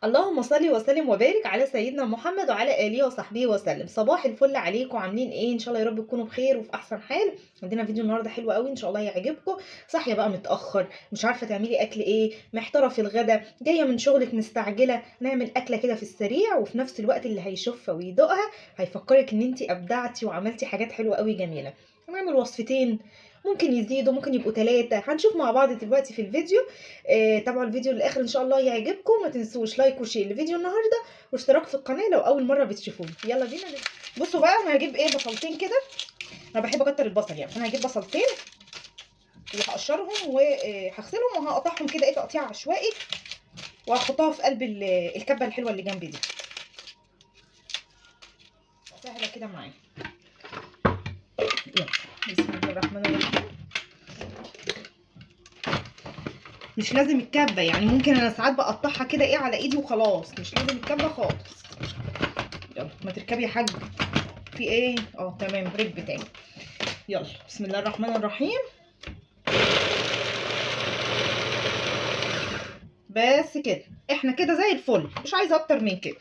اللهم صل وسلم وبارك على سيدنا محمد وعلى اله وصحبه وسلم. صباح الفل عليكم، عاملين ايه؟ ان شاء الله يا رب تكونوا بخير وفي احسن حال. عندنا فيديو النهارده حلو قوي، ان شاء الله هيعجبكم. صاحيه بقى متاخر، مش عارفه تعملي اكل ايه، محتاره في الغدا، جايه من شغلك مستعجله، نعمل اكله كده في السريع وفي نفس الوقت اللي هيشوفها ويدوقها هيفكرك ان انت ابدعتي وعملتي حاجات حلوه قوي جميله. هنعمل وصفتين، ممكن يزيدوا ممكن يبقوا 3، هنشوف مع بعض دلوقتي في الفيديو. تابعوا الفيديو للاخر ان شاء الله يعجبكم. ما تنسوش لايك وشير لفيديو النهارده واشتراك في القناه لو اول مره بتشوفوني. يلا بينا بصوا بقى، انا هجيب ايه، بصلتين كده. انا بحب اكتر البصل يعني، انا هجيب بصلتين وهقشرهم وهغسلهم وهقطعهم كده ايه تقطيع عشوائي، وهحطها في قلب الكبه الحلوه اللي جنبي دي. سهله كده معايا. يلا بسم الله الرحمن الرحيم. مش لازم الكبه يعني، ممكن انا ساعات بقطعها كده ايه على ايدي وخلاص، مش لازم الكبه خالص. يلا ما تركبي يا حاج. في ايه؟ تمام، بريك بتاعي. يلا بسم الله الرحمن الرحيم. بس كده احنا كده زي الفل، مش عايزه اكتر من كده.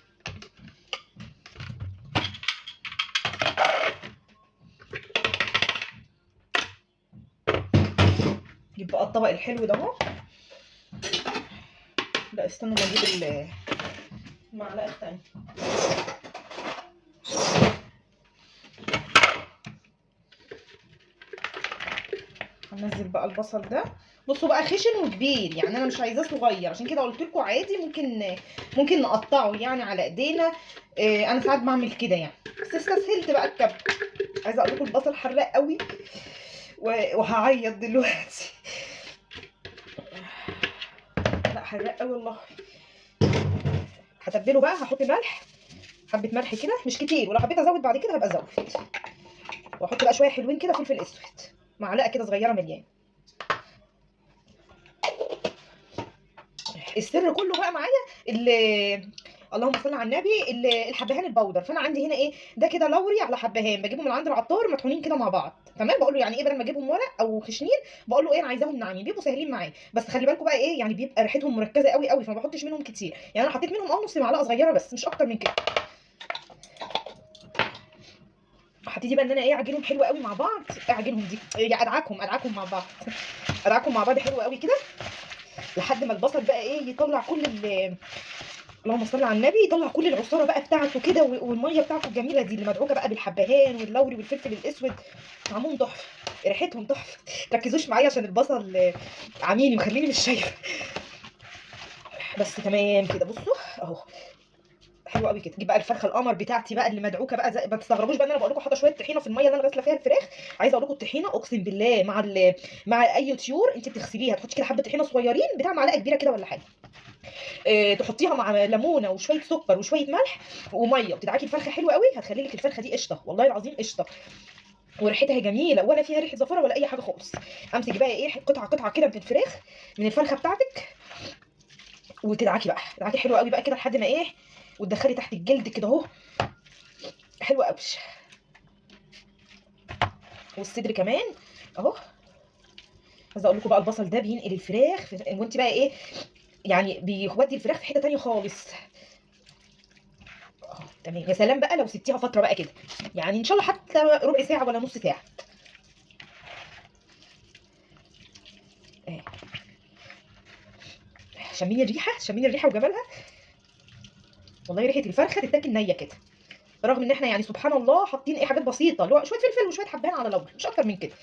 يبقى الطبق الحلو ده اهو. لا استنوا ما اجيب المعلقه الثانيه. هنزل بقى البصل ده. بصوا بقى خشن وكبير يعني، انا مش عايزاه صغير، عشان كده قلت لكم عادي ممكن نقطعه يعني على ايدينا. انا ساعات بعمل كده يعني، بس استسهلت بقى الكب. عايزه اقول لكم البصل حراق قوي وهعيط دلوقتي. لا حراق قوي والله. هتبله بقى، هحط ملح، حبه ملح كده مش كتير، ولو حبيت ازود بعد كده هبقى ازود. واحط بقى شويه حلوين كده فلفل اسود، معلقه كده صغيره مليانه. السر كله بقى معايا اللهم صل على النبي، الحبهان البودر. فانا عندي هنا ايه ده كده، لوري على حبهان، بجيبهم من عند العطار مطحونين كده مع بعض. تمام، بقول له يعني ايه، بدل ما اجيبهم ورق او خشنين بقول له ايه انا عايزاهم ناعمين، بيبقوا سهلين معايا. بس خلي بالكم بقى ايه، يعني بيبقى ريحتهم مركزه قوي قوي، فما بحطش منهم كتير يعني. انا حطيت منهم نص معلقه صغيره بس، مش اكتر من كده. هبتدي بقى ان انا ايه اعجنهم حلو قوي مع بعض. اعجنهم دي يعني ادعكهم مع بعض. ادعكهم مع بعض حلو قوي كده، لحد ما البصل بقى ايه يطلع كل اللهم صل على النبي، يطلع كل العصاره بقى بتاعته كده، والميه بتاعته الجميله دي اللي مدعوكه بقى بالحبهان واللوري والفلفل الاسود. طعمهم تحفه، ريحتهم تحفه. ركزوش معايا عشان البصل عميني مخليني مش شايفه. بس تمام كده بصوا اهو، حلو قوي كده. تجيب بقى الفرخه القمر بتاعتي بقى اللي مدعوكه بقى، زي ما تستغربوش بقى ان انا بقول لكم حاطه شويه طحينه في الميه اللي انا غاسله فيها الفراخ. عايزه اقول لكم الطحينه اقسم بالله مع اي طيور انت بتغسليها تحطي كده حبه طحينه صغيرين بتاع معلقه كبيره كده ولا حاجه. تحطيها مع ليمونه وشويه سكر وشويه ملح وميه، وتدعكي الفرخه حلوه قوي، هتخلي لك الفرخه دي قشطه والله العظيم قشطه. وريحتها جميله ولا فيها ريحه زفاره ولا اي حاجه خالص. امسكي بقى ايه قطعه قطعه كده من الفراخ، من الفرخه بتاعتك، وتدعكي بقى تدعكي حلوه قوي بقى كده لحد ما ايه، وتدخلي تحت الجلد كده اهو، حلوه قوي. والصدر كمان اهو. عايزه اقول لكم بقى البصل ده بينقل الفراخ وانت بقى ايه، يعني بيودي الفراخ في حته تانيه خالص. تمام. يا سلام بقى لو سبتيها فتره بقى كده، يعني ان شاء الله حتى ربع ساعه ولا نص ساعه. شمين الريحه، شمين الريحه وجمالها. والله ريحه الفرخه تتاكل نيه كده، رغم ان احنا يعني سبحان الله حاطين ايه حاجات بسيطه، اللي هو شويه فلفل وشويه حبهان على لوري، مش اكتر من كده.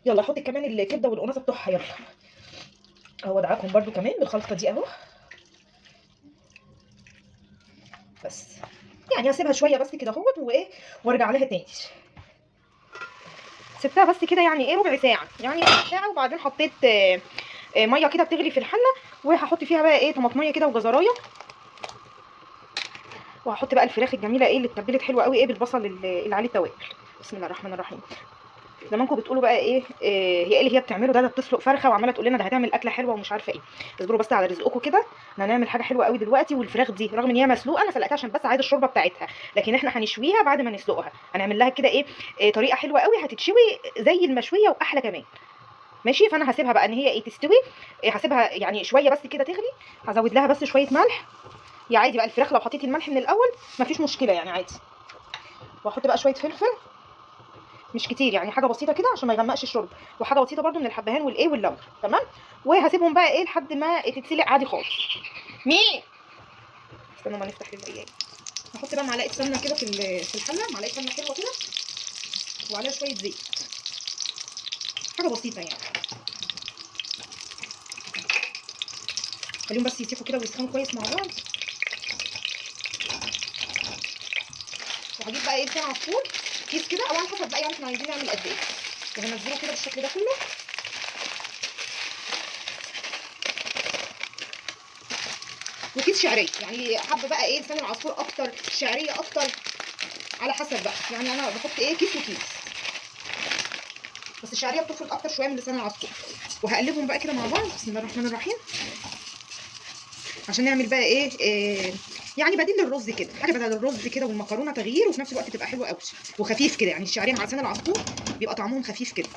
يلا حطي كمان الكبده والقناصه بتوعها. يلا اهو ادعكهم برده كمان بالخلطه دي اهو. بس يعني هسيبها شويه بس كده اهوت وايه، وارجع لها تاني. سبتها بس كده يعني ايه ربع ساعه، يعني ربع ساعه، وبعدين حطيت ميه كده بتغلي في الحله، وهحط فيها بقى ايه طماطميه كده وجزرايه، وهحط بقى الفراخ الجميله ايه اللي اتبلت حلوه قوي ايه بالبصل اللي عليه توابل. بسم الله الرحمن الرحيم. زمانكم بتقولوا بقى إيه هي ايه اللي هي بتعمله ده بتسلق فرخه وعماله تقول لنا ده هتعمل اكله حلوه ومش عارفه ايه. اصبروا بس على رزقكم كده، احنا هنعمل حاجه حلوه قوي دلوقتي. والفراخ دي رغم ان هي مسلوقه، انا سلقتها عشان بس عايزه الشوربه بتاعتها، لكن احنا هنشويها بعد ما نسلقها. هنعمل لها كده إيه طريقه حلوه قوي، هتتشوي زي المشويه واحلى كمان. ماشي، فانا هسيبها بقى ان هي تستوي. هسيبها يعني شويه بس كده تغلي. هزود لها بس شويه ملح يا عادي بقى الفراخ لو حطيتي الملح من الاول مفيش مشكله يعني عادي. واحط بقى شويه فلفل مش كتير يعني حاجه بسيطه كده عشان ما يغمقش الشرب، وحاجه بسيطه برده من الحبهان والايه واللون. تمام. وهسيبهم بقى ايه لحد ما تتسلق عادي خالص. مين استنوا ما نفتح البقيه. هحط بقى معلقه سمنه كده في الحله، معلقه سمنه حلوه كده وعليها شويه زيت، حاجه بسيطه يعني. خليهم بس يسيحوا كده ويسخنوا كويس مع بعض. وهجيب بقى ايه لسان عصفور كيس كده، او على حسب بقى يعني احنا عايزين نعمل قد ايه. وهنزله كده بالشكل ده كله. وكيس شعريه، يعني حابه بقى ايه لسان العصفور اكتر، شعريه اكتر، على حسب بقى يعني. انا بحط ايه كيس وكيس، بس الشعريه بتفرق اكتر شويه من لسان العصفور. وهقلبهم بقى كده مع بعض. بسم الله الرحمن الرحيم. عشان نعمل بقى إيه يعني بديل للرز كده، حاجه بدل الرز كده والمكرونه تغيير، وفي نفس الوقت تبقى حلوه قوي وخفيف كده. يعني الشعريه مع لسان العصفور بيبقى طعمهم خفيف كده.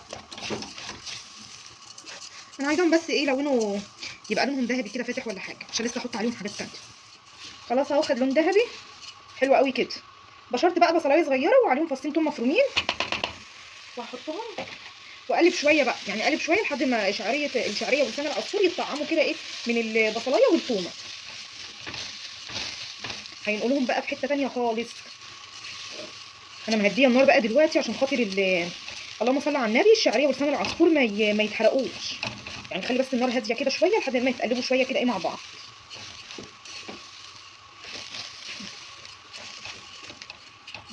انا عايزاهم بس ايه لونه يبقى لونهم ذهبي كده فاتح ولا حاجه، عشان لسه احط عليهم حاجات تانيه. خلاص اهو خد لون ذهبي حلو قوي كده. بشرت بقى بصلايه صغيره وعليهم فصين توم مفرومين، وهحطهم واقلب شويه بقى، يعني اقلب شويه لحد ما الشعريه ولسان العصفور يتطعموا كده ايه من البصلايه والثومه. هينقلهم بقى في حته ثانيه خالص. انا مهديه النار بقى دلوقتي عشان خاطر اللهم صل على النبي الشعريه ولسان العصفور ما يتحرقوش. يعني خلي بس النار هاديه كده شويه لحد ما يتقلبوا شويه كده ايه مع بعض.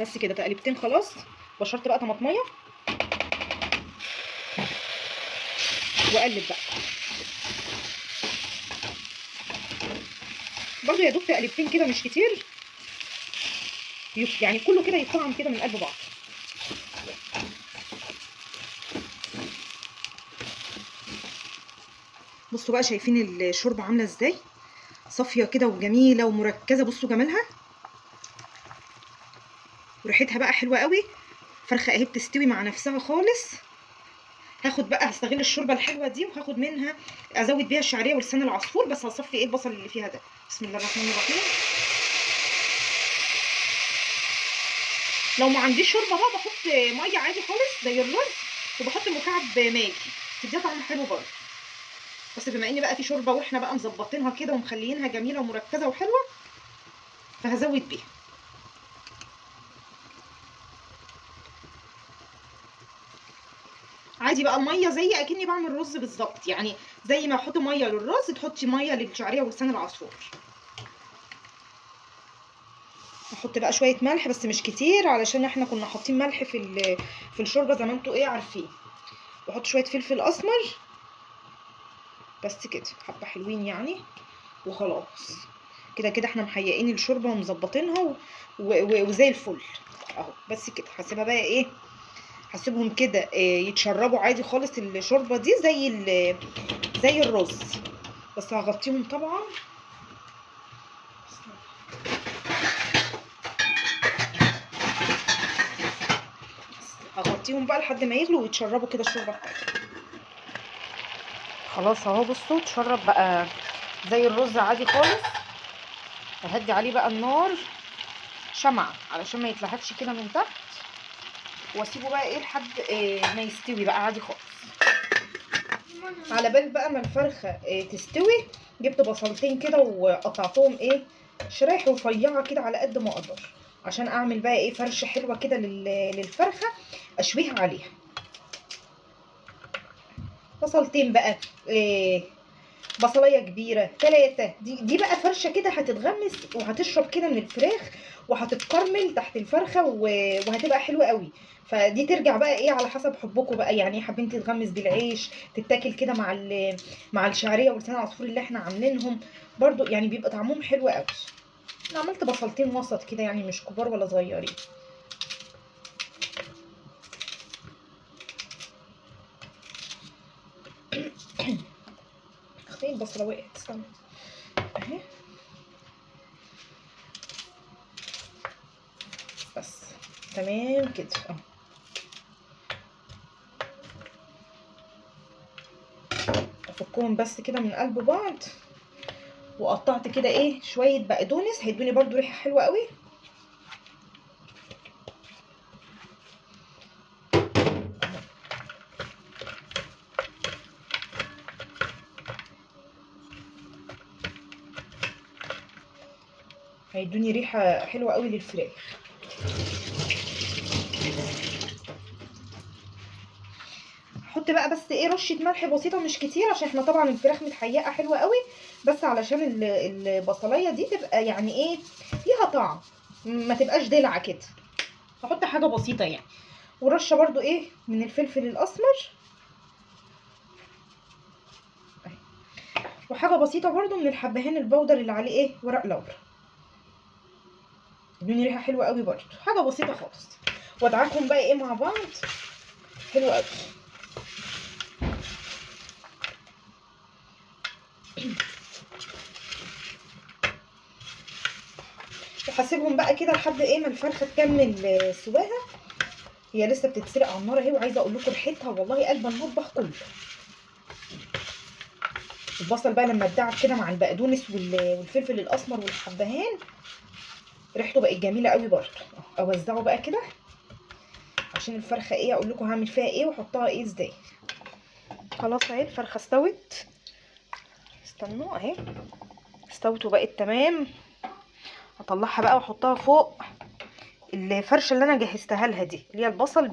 بس كده تقلبتين خلاص. بشرت بقى طماطميه واقلب بقى برضو يا دوب تقلبتين كده مش كتير، يعني كله كده يتطعم كده من قلب بعض. بصوا بقى شايفين الشوربه عامله ازاي، صافيه كده وجميله ومركزه. بصوا جمالها وريحتها بقى حلوه قوي. فرخه اهي بتستوي مع نفسها خالص. هاخد بقى هستغل الشوربه الحلوه دي وهاخد منها ازود بيها الشعريه ولسان العصفور، بس هصفي ايه البصل اللي فيها ده. بسم الله الرحمن الرحيم. لو ما عنديش شوربه بقى بحط ميه عادي خالص زي الرز، وبحط مكعب ماجي تديها طعم حلو برضه. بس بما ان بقى في شوربه واحنا بقى مظبطينها كده ومخليينها جميله ومركزه وحلوه، فهزود بيها. عادي بقى الميه زي اكني بعمل رز بالظبط، يعني زي ما احط ميه للرز تحطي ميه للشعريه ولسان العصفور. احط بقى شويه ملح بس مش كتير، علشان احنا كنا حاطين ملح في الشوربه زي ما انتوا ايه عارفين. واحط شويه فلفل اسمر بس كده حبه حلوين يعني. وخلاص كده كده احنا محيقين الشوربه ومظبطينها وزي الفل اهو. بس كده هسيبها بقى ايه، هسيبهم كده يتشربوا عادي خالص الشوربه دي زي الرز. بس هغطيهم طبعا. هغطيهم بقى لحد ما يغلوا ويتشربوا كده الشوربه بتاعتهم. خلاص اهو بصوا اتشرب بقى زي الرز عادي خالص. ههدي عليه بقى النار شمعة علشان ما يتلهفش كده من تحت، واسيبه بقى ايه لحد ما يستوي بقى عادي خالص. على بال بقى ما الفرخه تستوي، جبت بصلتين كده وقطعتهم ايه شرايح رفيعه كده على قد ما اقدر، عشان اعمل بقى ايه فرشه حلوه كده للفرخه اشويها عليها. بصلتين بقى بصلايه كبيره 3، دي بقى فرشه كده هتتغمس وهتشرب كده من الفراخ وهتتكرمل تحت الفرخه وهتبقى حلوه قوي. فدي ترجع بقى ايه على حسب حبكم بقى، يعني حابين تتغمس بالعيش تتاكل كده مع الشعريه ولسان العصفور اللي احنا عاملينهم برضو، يعني بيبقى طعمهم حلو قوي. انا عملت بصلتين وسط كده يعني مش كبار ولا صغيرين. اختي البصله وقعت استنى اهي. بس تمام كده اهو. افكهم بس كده من قلب بعض وقطعت كده ايه شويه بقدونس هيدوني برده ريحه حلوه قوي. هيدوني ريحه حلوه قوي للفراخ. هحط بقى بس ايه رشه ملح بسيطه مش كتير، عشان احنا طبعا الفراخ متحيقه حلوه قوي، بس علشان البصلايه دي تبقى يعني ايه ليها طعم، ما تبقاش دلعه كده. هحط حاجه بسيطه يعني، ورشه برده ايه من الفلفل الاسمر، وحاجه بسيطه برده من الحبهان البودر اللي عليه ايه ورق لورا، يدوني ريحه حلوه قوي برده، حاجه بسيطه خالص. وادعكهم بقى ايه مع بعض حلو قوي. وهسيبهم بقى كده لحد ايه ما الفرخه تكمل سواها. هي لسه بتتسلق على النار اهي، وعايزه اقول لكم ريحتها والله قلب المطبخ كله. البصل بقى لما اتدعك كده مع البقدونس والفلفل الاسمر والحبهان ريحته بقت جميله قوي برده. اوزعه بقى كده عشان الفرخه ايه اقول لكم هعمل فيها ايه واحطها ايه ازاي. خلاص اهي الفرخه استوت، استنوا اهي استوت وبقت تمام. هطلعها بقى واحطها فوق الفرشه اللي انا جهزتها لها دي، اللي هي البصل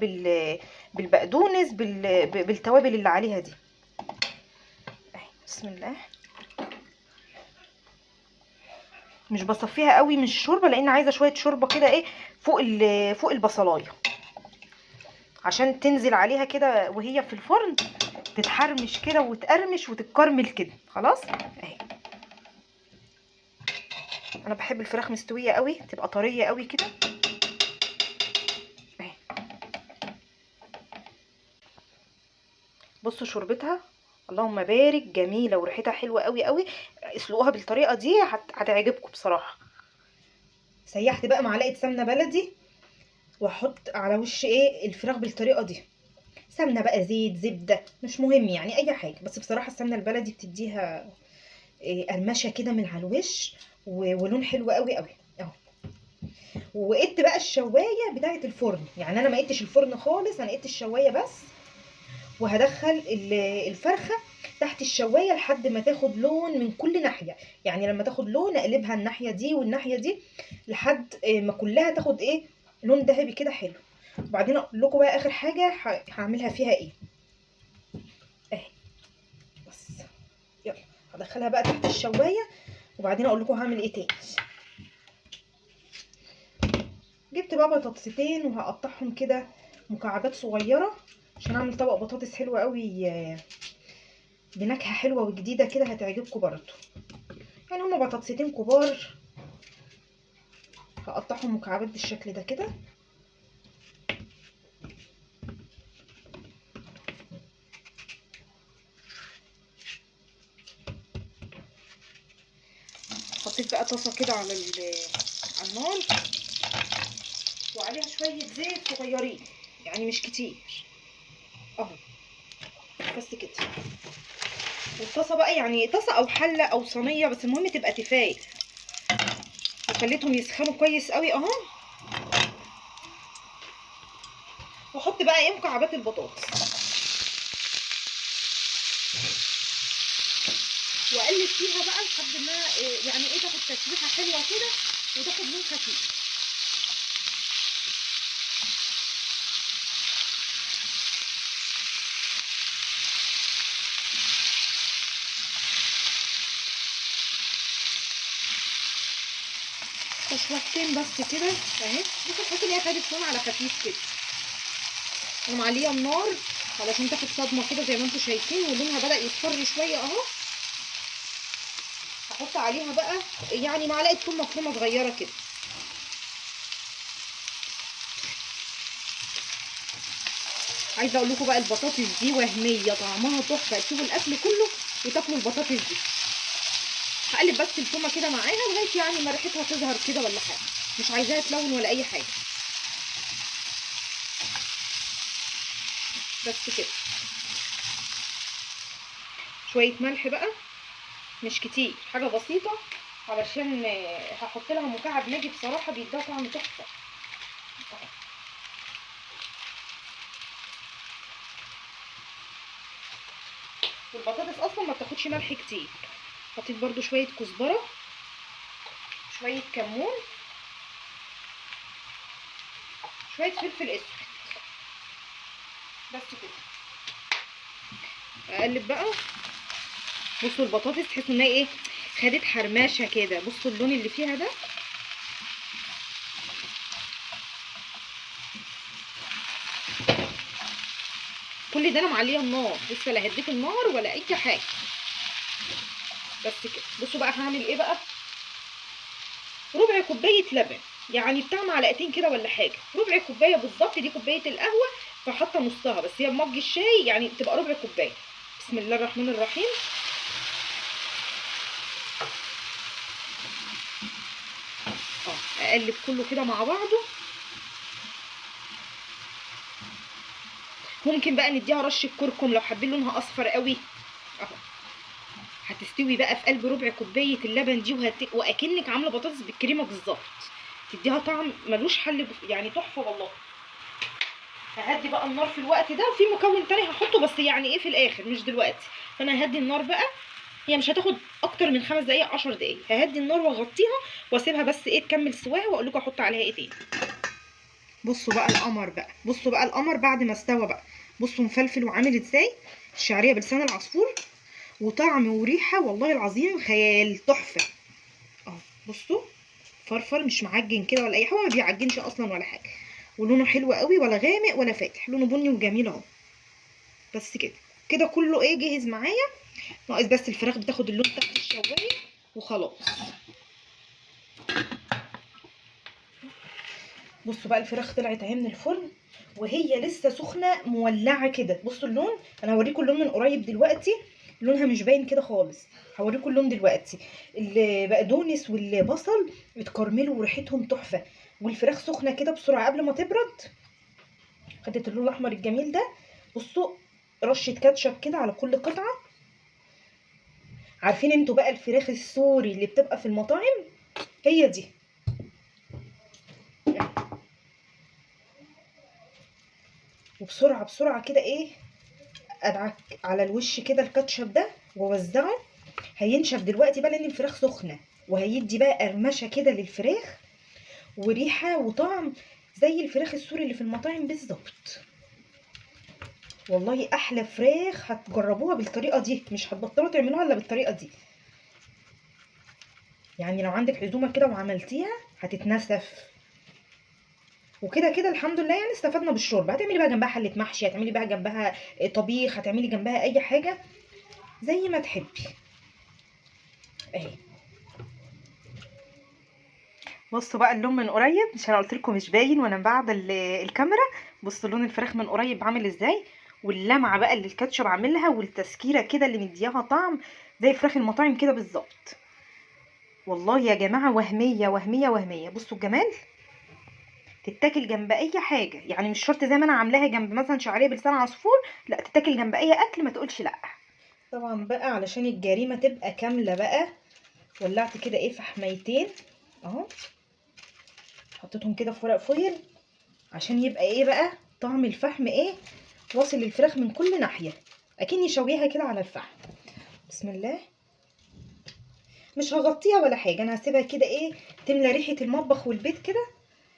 بالبقدونس بالتوابل اللي عليها دي اهي. بسم الله. مش بصفيها قوي من الشوربه لان عايزه شويه شوربه كده ايه فوق البصلايه، عشان تنزل عليها كده وهي في الفرن تتحرمش كده وتقرمش وتتكرمل كده. خلاص اهي. انا بحب الفراخ مستويه قوي تبقى طريه قوي كده اهي. بصوا شوربتها اللهم بارك جميله وريحتها حلوه قوي قوي. اسلقوها بالطريقه دي هتعجبكم بصراحه. سيحت بقى معلقه سمنه بلدي واحط على وش ايه الفراخ بالطريقه دي. سمنه بقى زيت زبده مش مهم يعني اي حاجه، بس بصراحه السمنه البلدي بتديها قرمشه كده من على الوش ولون حلو قوي قوي اهو. وقدت بقى الشوايه بتاعه الفرن، يعني انا ما قدتش الفرن خالص، انا قدت الشوايه بس. وهدخل الفرخه تحت الشوايه لحد ما تاخد لون من كل ناحيه، يعني لما تاخد لون اقلبها الناحيه دي والناحيه دي لحد ما كلها تاخد ايه لون ذهبي كده حلو. وبعدين اقول لكم بقى اخر حاجه هعملها فيها ايه اهي. بس يلا هدخلها بقى تحت الشوايه وبعدين اقول لكم هعمل ايه تاني. جبت بقى بطاطستين وهقطعهم كده مكعبات صغيره عشان اعمل طبق بطاطس حلو قوي بنكهه حلوه وجديده كده هتعجبكم برضو. يعني هما بطاطستين كبار هقطعهم مكعبات بالشكل ده كده. حطيت بقى طاسه كده على النار وعليها شويه زيت صغيرين يعني مش كتير اهو بس كده. والطاسه بقى يعني طاسه او حله او صينيه بس المهم تبقى تفايه، وخليتهم يسخنوا كويس قوي اهو. واحط بقى ايه مكعبات البطاطس واقلب فيها بقى لحد ما يعني ايه تاخد تشويحه حلوه كده وتاخد لون خفيف. تشويحتين بس كده اهي. بصوا تحسوا ان هي خدت لون على خفيف كده. انا معليه النار علشان تاخد صدمه كده زي ما انتم شايفين ولونها بدا يصفر شويه اهو. هحط عليها بقى يعني معلقه ثوم مفرومه صغيره كده. عايزه اقول لكم بقى البطاطس دي وهميه طعمها تحفه، تسيبوا الاكل كله وتاكلوا البطاطس دي. هقلب بس التومه كده معاها لغايه يعني ما ريحتها تظهر كده ولا حاجه، مش عايزاها تلون ولا اي حاجه بس كده. شويه ملح بقى مش كتير، حاجه بسيطه، علشان هحط لها مكعب ماجي بصراحه بيديها طعم تحفه. والبطاطس اصلا ما بتاخدش ملح كتير. حطيت برده شويه كزبره، شويه كمون، شويه فلفل اسود، بس كده. اقلب بقى. بصوا البطاطس تحسوا ان هي ايه، خدت حرمشه كده. بصوا اللون اللي فيها ده. كل ده انا معليه النار لسه، لا هديت النار ولا اي حاجه. بس كده. بصوا بقى هعمل ايه بقى. ربع كوبايه لبن، يعني بتاع معلقتين كده ولا حاجه. ربع كوبايه بالظبط، دي كوبايه القهوه فحاطه نصها بس، هي مج الشاي يعني تبقى ربع كوبايه. بسم الله الرحمن الرحيم. اقلب كله كده مع بعضه. ممكن بقى نديها رشه كركم لو حابين لونها اصفر قوي. اهو هتستوي بقى في قلب ربع كوبايه اللبن دي، واكنك عامله بطاطس بالكريمه بالظبط. تديها طعم ملوش حل، يعني تحفه والله. ههدي بقى النار في الوقت ده، وفي مكون تاني هحطه بس يعني ايه في الاخر مش دلوقتي. فانا ههدي النار بقى. هي مش هتاخد اكتر من 5 دقايق 10 دقايق. ههدي النار واغطيها واسيبها بس ايه تكمل سواها، واقول لكم احط عليها ايه تاني. بصوا بقى القمر بقى، بصوا بقى القمر بعد ما استوى بقى. بصوا مفلفل وعامل ازاي، الشعريه بلسان العصفور، وطعم وريحه والله العظيم خيال تحفه. اهو بصوا فرفر، مش معجن كده ولا اي حاجه، ما بيعجنش اصلا ولا حاجه. ولونه حلو قوي، ولا غامق ولا فاتح، لونه بني وجميل اهو. بس كده. كده كله ايه جاهز معايا. ناقص بس الفراخ بتاخد اللون تحت الشوايه وخلاص. بصوا بقى الفراخ طلعت اهي من الفرن، وهي لسه سخنه مولعه كده. بصوا اللون، انا هوريكم اللون من قريب دلوقتي. لونها مش باين كده خالص. هوريكم اللون دلوقتي. البقدونس والبصل اتكرملوا وريحتهم تحفه. والفراخ سخنه كده بسرعه قبل ما تبرد، خدت اللون الاحمر الجميل ده. بصوا رشه كاتشب كده على كل قطعه. عارفين انتوا بقى الفراخ السوري اللي بتبقى في المطاعم، هي دي. وبسرعه بسرعه كده ايه، ادعك على الوش كده الكاتشب ده واوزعه. هينشف دلوقتي بقى لان الفراخ سخنه، وهيدي بقى قرمشه كده للفراخ، وريحه وطعم زي الفراخ السوري اللي في المطاعم بالظبط. والله احلى فراخ هتجربوها بالطريقه دي، مش هتبطلوا تعملوها الا بالطريقه دي. يعني لو عندك عزومه كده وعملتيها هتتنسف. وكده كده الحمد لله يعني استفدنا بالشوربه. هتعملي بقى جنبها حله محشي، هتعملي بقى جنبها طبيخ، هتعملي جنبها اي حاجه زي ما تحبي. اهي. بصوا بقى اللون من قريب، مش انا قلت لكم مش باين وانا بعد الكاميرا. بصوا لون الفراخ من قريب عامل ازاي، واللمعه بقى اللي الكاتشب عاملها، والتسكيره كده اللي مدياها طعم زي فراخ المطاعم كده بالظبط. والله يا جماعه وهميه وهميه وهميه. بصوا الجمال. تتاكل جنب اي حاجه، يعني مش شرط زي ما انا عاملاها جنب مثلا شعريه بلسان عصفور، لا تتاكل جنب اي اكل ما تقولش لا. طبعا بقى علشان الجريمه تبقى كامله بقى، ولعت كده ايه فحميتين اهو، حطيتهم كده في ورق فويل عشان يبقى ايه بقى طعم الفحم ايه واصل للفراخ من كل ناحيه، اكني شويها كده على الفحم. بسم الله. مش هغطيها ولا حاجه، انا هسيبها كده ايه تملى ريحه المطبخ والبيت كده،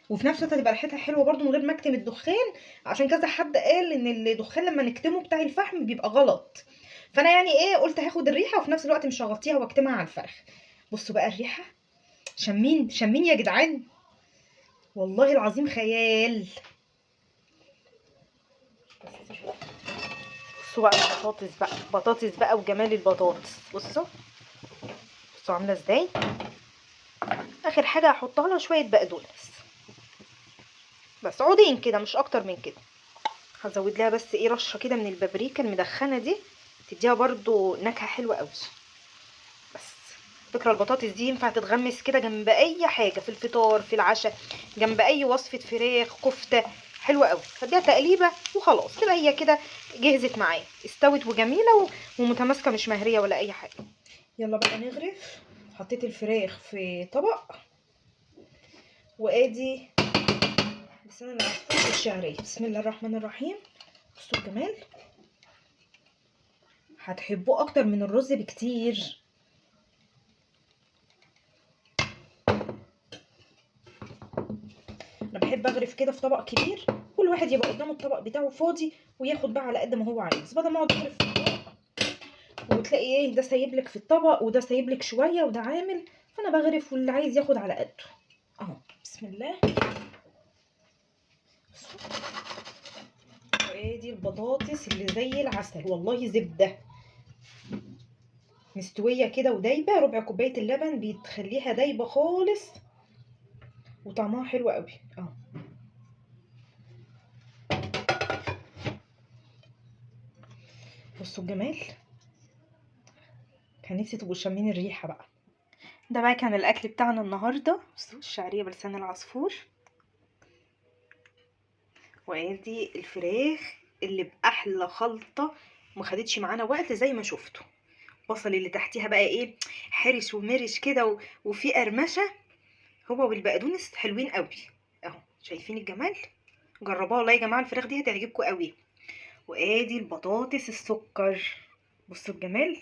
وفي نفس الوقت هتبقى ريحتها حلوه برده من غير ما اكتم الدخان. عشان كذا حد قال ان الدخان لما نكتمه بتاع الفحم بيبقى غلط. فانا يعني ايه قلت هاخد الريحه، وفي نفس الوقت مش هغطيها واكتمها على الفرخ. بصوا بقى الريحه، شمين شمين يا جدعان، والله العظيم خيال. بصوا بقى البطاطس بقى، بطاطس بقى وجمال البطاطس. بصوا بصوا عامله ازاي. اخر حاجه هحطها لها شويه بقدونس، بس عودين كده مش اكتر من كده. هزود لها بس ايه رشه كده من البابريكا المدخنه دي، تديها برضو نكهه حلوه قوي. بس فكره البطاطس دي ينفع تتغمس كده جنب اي حاجه، في الفطار في العشاء، جنب اي وصفه فراخ كفته، حلوه قوي. هديها تقليبه وخلاص كده هي كده جهزت معايا، استوت وجميله ومتماسكه مش مهريه ولا اي حاجه. يلا بقى نغرف. حطيت الفراخ في طبق، وادي لسان العصفور والشعريه. بسم الله الرحمن الرحيم. بصوا الجمال، هتحبوه اكتر من الرز بكتير. انا بحب اغرف كده في طبق كبير، كل واحد يبقى قدامه الطبق بتاعه فاضي وياخد بقى على قد ما هو عايز، بدل ما اقعد اغرف في الطبق وتلاقي ايه، ده سايب لك في الطبق وده سايب لك شويه وده عامل. فانا بغرف واللي عايز ياخد على قده اهو. بسم الله. وادي البطاطس اللي زي العسل، والله زبده مستويه كده ودايبه. ربع كوبايه اللبن بتخليها دايبه خالص وطعمها حلو قوي اهو. بصوا الجمال، كان نفسي تبقوا شامين الريحه بقى. ده بقى كان الاكل بتاعنا النهارده. بصوا الشعريه بلسان العصفور، وادي الفراخ اللي باحلى خلطه، ما خدتش معانا وقت زي ما شفتوا. بصل اللي تحتيها بقى ايه، حرش ومرش كده وفي قرمشه. هو والبقدونس حلوين قوي اهو. شايفين الجمال؟ جربوها والله يا جماعه، الفراخ دي هتعجبكم قوي. وادي البطاطس السكر، بصوا الجمال،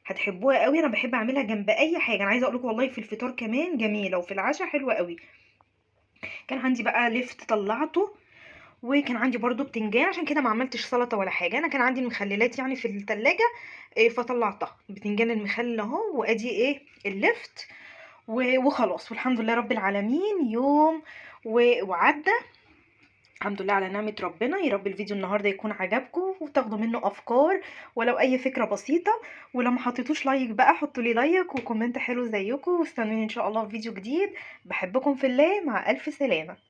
هتحبوها قوي. انا بحب اعملها جنب اي حاجه. انا عايزه اقول لكم والله في الفطار كمان جميله، وفي العشاء حلوه قوي. كان عندي بقى لفت طلعته، وكان عندي برضو بتنجان، عشان كده ما عملتش سلطه ولا حاجه. انا كان عندي المخللات يعني في التلاجة، فطلعتها بتنجان المخلل اهو. وادي ايه اللفت وخلاص. والحمد لله رب العالمين، يوم وعدى الحمد لله على نعمة ربنا. يا رب الفيديو النهاردة يكون عجبكم وتاخدوا منه أفكار ولو أي فكرة بسيطة. ولو ما حطيتوش لايك بقى حطوا لي لايك وكومنت حلو زيكم، واستنوني إن شاء الله في فيديو جديد. بحبكم في الله، مع ألف سلامة.